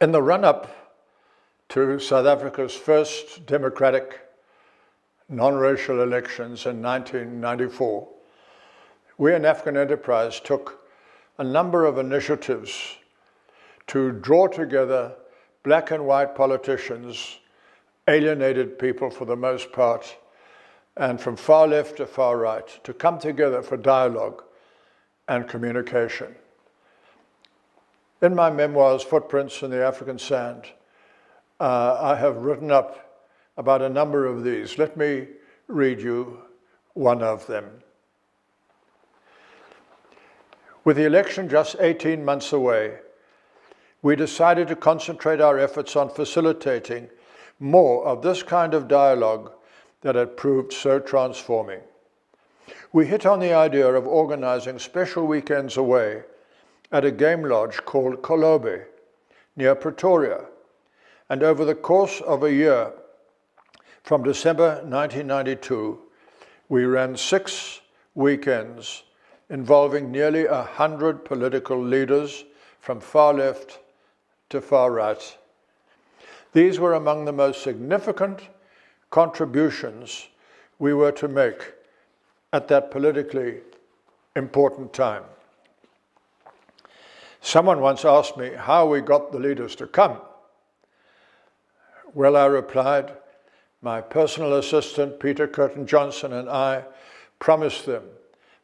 In the run-up to South Africa's first democratic non-racial elections in 1994, we in African Enterprise took a number of initiatives to draw together black and white politicians, alienated people for the most part, and from far left to far right, to come together for dialogue and communication. In my memoirs, Footprints in the African Sand, I have written up about a number of these. Let me read you one of them. With the election just 18 months away, we decided to concentrate our efforts on facilitating more of this kind of dialogue that had proved so transforming. We hit on the idea of organizing special weekends away at a game lodge called Kolobe, near Pretoria. And over the course of a year, from December 1992, we ran 6 weekends involving nearly 100 political leaders from far left to far right. These were among the most significant contributions we were to make at that politically important time. Someone once asked me how we got the leaders to come. Well, I replied, my personal assistant, Peter Curtin Johnson, and I promised them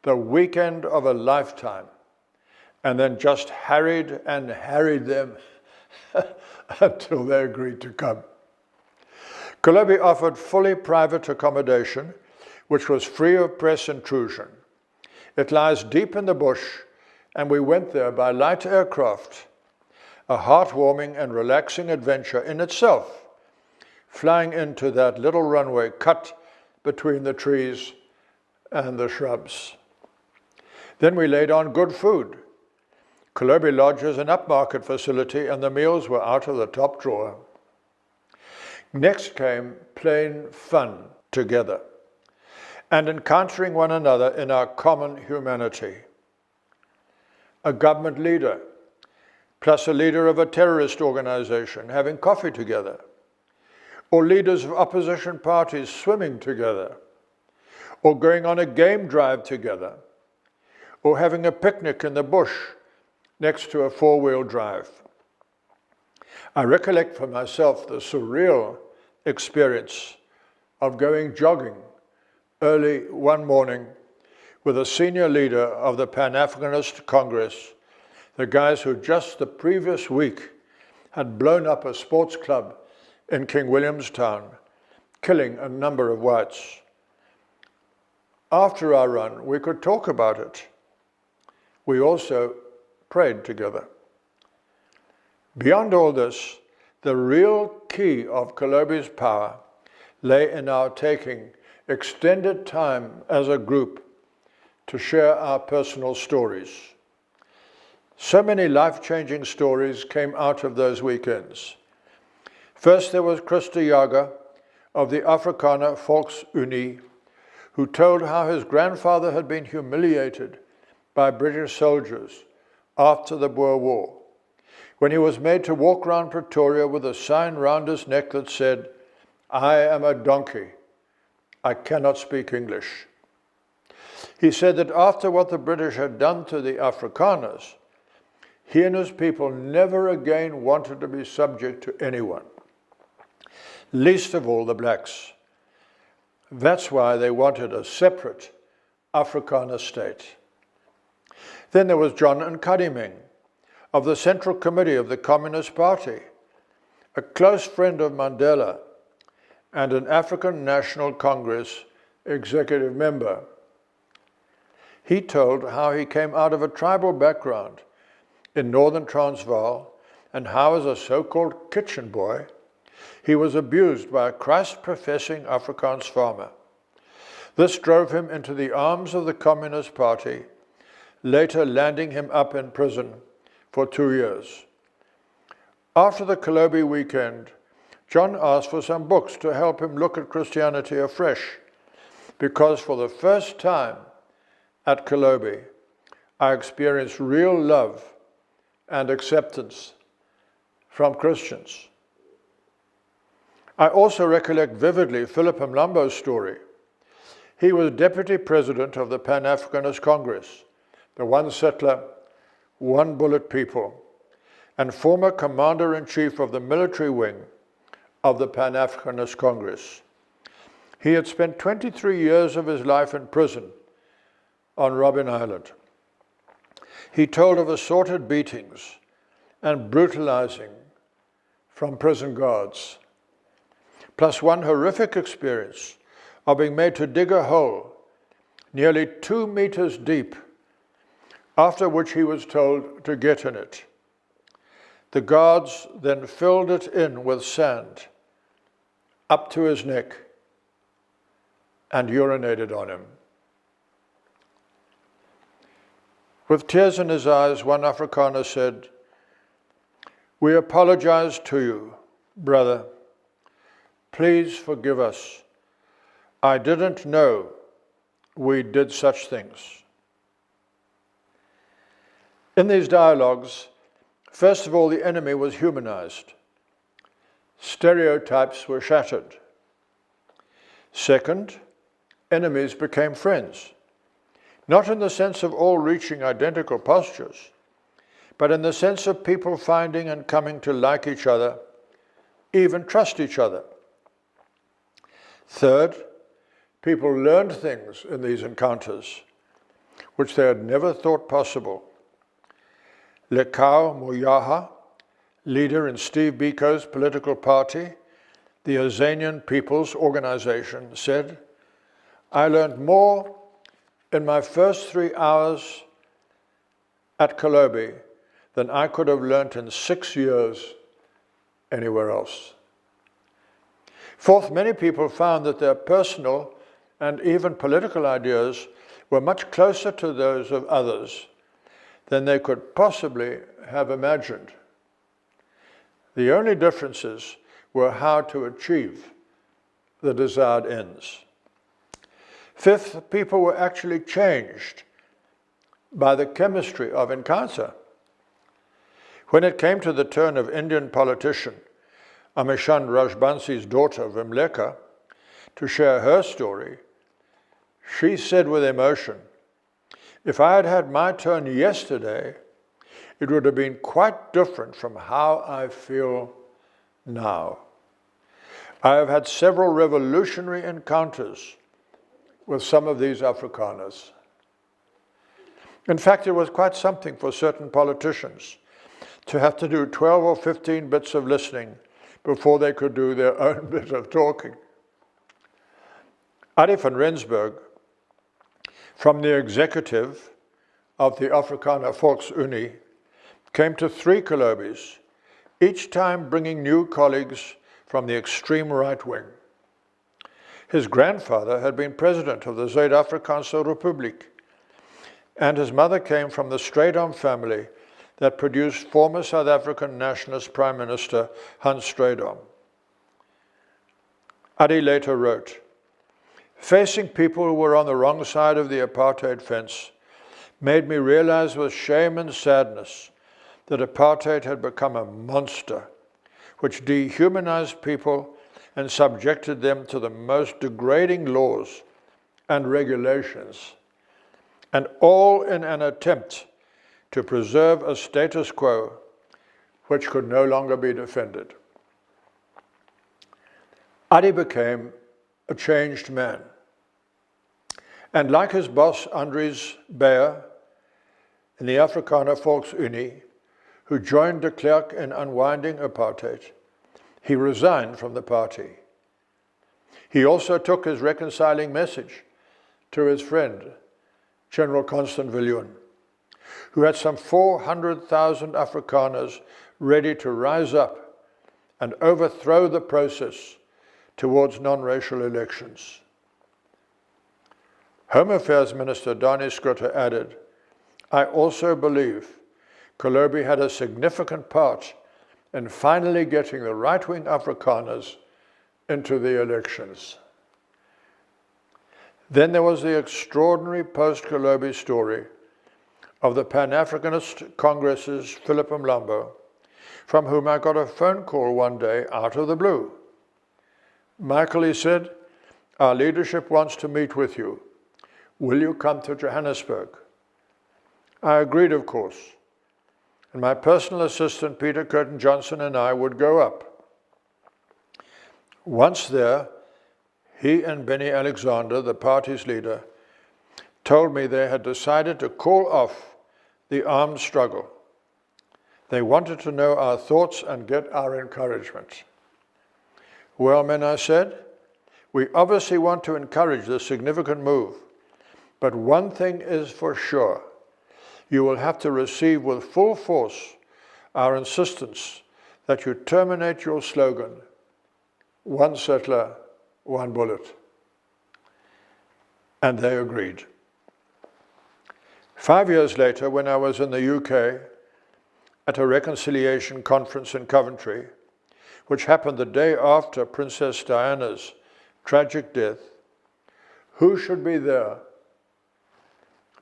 the weekend of a lifetime, and then just harried and harried them until they agreed to come. Kolobe offered fully private accommodation, which was free of press intrusion. It lies deep in the bush, and we went there by light aircraft, a heartwarming and relaxing adventure in itself, flying into that little runway cut between the trees and the shrubs. Then we laid on good food. Kolobe Lodge is an upmarket facility, and the meals were out of the top drawer. Next came plain fun together and encountering one another in our common humanity. A government leader, plus a leader of a terrorist organization having coffee together, or leaders of opposition parties swimming together, or going on a game drive together, or having a picnic in the bush next to a 4-wheel drive. I recollect for myself the surreal experience of going jogging early one morning with a senior leader of the Pan-Africanist Congress, the guys who just the previous week had blown up a sports club in King Williamstown, killing a number of whites. After our run, we could talk about it. We also prayed together. Beyond all this, the real key of Kolobe's power lay in our taking extended time as a group to share our personal stories. So many life-changing stories came out of those weekends. First, there was Christa Jager of the Afrikaner Volksunie, who told how his grandfather had been humiliated by British soldiers after the Boer War, when he was made to walk around Pretoria with a sign round his neck that said, "I am a donkey. I cannot speak English." He said that after what the British had done to the Afrikaners, he and his people never again wanted to be subject to anyone, least of all the blacks. That's why they wanted a separate Afrikaner state. Then there was John Nkadiming of the Central Committee of the Communist Party, a close friend of Mandela and an African National Congress executive member. He told how he came out of a tribal background in northern Transvaal and how, as a so-called kitchen boy, he was abused by a Christ-professing Afrikaans farmer. This drove him into the arms of the Communist Party, later landing him up in prison for 2 years. After the Kolobe weekend, John asked for some books to help him look at Christianity afresh, because for the first time at Kolobe, I experienced real love and acceptance from Christians. I also recollect vividly Philip Mlambo's story. He was deputy president of the Pan-Africanist Congress, the one settler, one bullet people, and former commander-in-chief of the military wing of the Pan-Africanist Congress. He had spent 23 years of his life in prison on Robben Island. He told of assorted beatings and brutalizing from prison guards, plus one horrific experience of being made to dig a hole nearly 2 meters deep, after which he was told to get in it. The guards then filled it in with sand up to his neck and urinated on him. With tears in his eyes, one Afrikaner said, "We apologize to you, brother. Please forgive us. I didn't know we did such things." In these dialogues, first of all, the enemy was humanized. Stereotypes were shattered. Second, enemies became friends, not in the sense of all reaching identical postures, but in the sense of people finding and coming to like each other, even trust each other. Third, people learned things in these encounters which they had never thought possible. Lekau Moyaha, leader in Steve Biko's political party, the Azanian People's Organization, said, "I learned more in my first 3 hours at Kolobe than I could have learnt in 6 years anywhere else." Fourth, many people found that their personal and even political ideas were much closer to those of others than they could possibly have imagined. The only differences were how to achieve the desired ends. Fifth, people were actually changed by the chemistry of encounter. When it came to the turn of Indian politician Amishand Rajbansi's daughter, Vimleka, to share her story, she said with emotion, "If I had had my turn yesterday, it would have been quite different from how I feel now. I have had several revolutionary encounters with some of these Afrikaners." In fact, it was quite something for certain politicians to have to do 12 or 15 bits of listening before they could do their own bit of talking. Arie van Rensburg, from the executive of the Afrikaner Volksunie, came to 3 Kolobes, each time bringing new colleagues from the extreme right wing. His grandfather had been president of the Zuid-Afrikaanse Republiek, and his mother came from the Strydom family that produced former South African Nationalist Prime Minister Hans Strydom. Arie later wrote, "Facing people who were on the wrong side of the apartheid fence made me realize with shame and sadness that apartheid had become a monster which dehumanized people and subjected them to the most degrading laws and regulations, and all in an attempt to preserve a status quo which could no longer be defended." Arie became a changed man. And like his boss Andries Beyer in the Afrikaner Volksunie, who joined de Klerk in unwinding apartheid, he resigned from the party. He also took his reconciling message to his friend, General Constant Viljoen, who had some 400,000 Afrikaners ready to rise up and overthrow the process towards non-racial elections. Home Affairs Minister Dani Schutte added, "I also believe Kolobe had a significant part in finally getting the right-wing Afrikaners into the elections." Then there was the extraordinary post-Kolobe story of the Pan-Africanist Congress's Philip Mlambo, from whom I got a phone call one day out of the blue. "Michael," he said, "our leadership wants to meet with you. Will you come to Johannesburg?" I agreed, of course, and my personal assistant, Peter Curtin Johnson, and I would go up. Once there, he and Benny Alexander, the party's leader, told me they had decided to call off the armed struggle. They wanted to know our thoughts and get our encouragement. "Well, men," I said, "we obviously want to encourage this significant move, but one thing is for sure. You will have to receive with full force our insistence that you terminate your slogan, 'One settler, one bullet.'" And they agreed. 5 years later, when I was in the UK at a reconciliation conference in Coventry, which happened the day after Princess Diana's tragic death, who should be there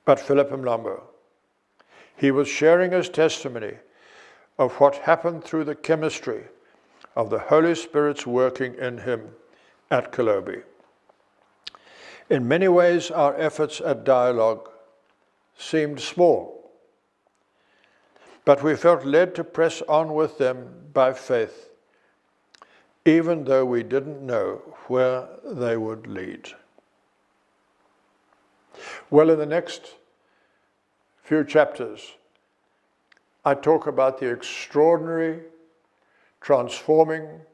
but Philip Mlambo? He was sharing his testimony of what happened through the chemistry of the Holy Spirit's working in him at Kolobe. In many ways, our efforts at dialogue seemed small, but we felt led to press on with them by faith, even though we didn't know where they would lead. Well, in the next few chapters, I talk about the extraordinary, transforming,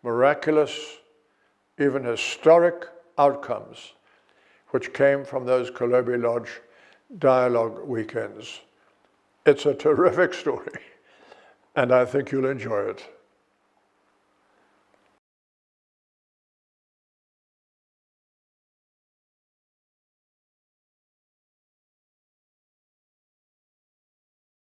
miraculous, even historic outcomes which came from those Kolobe Lodge Dialogue weekends. It's a terrific story, and I think you'll enjoy it.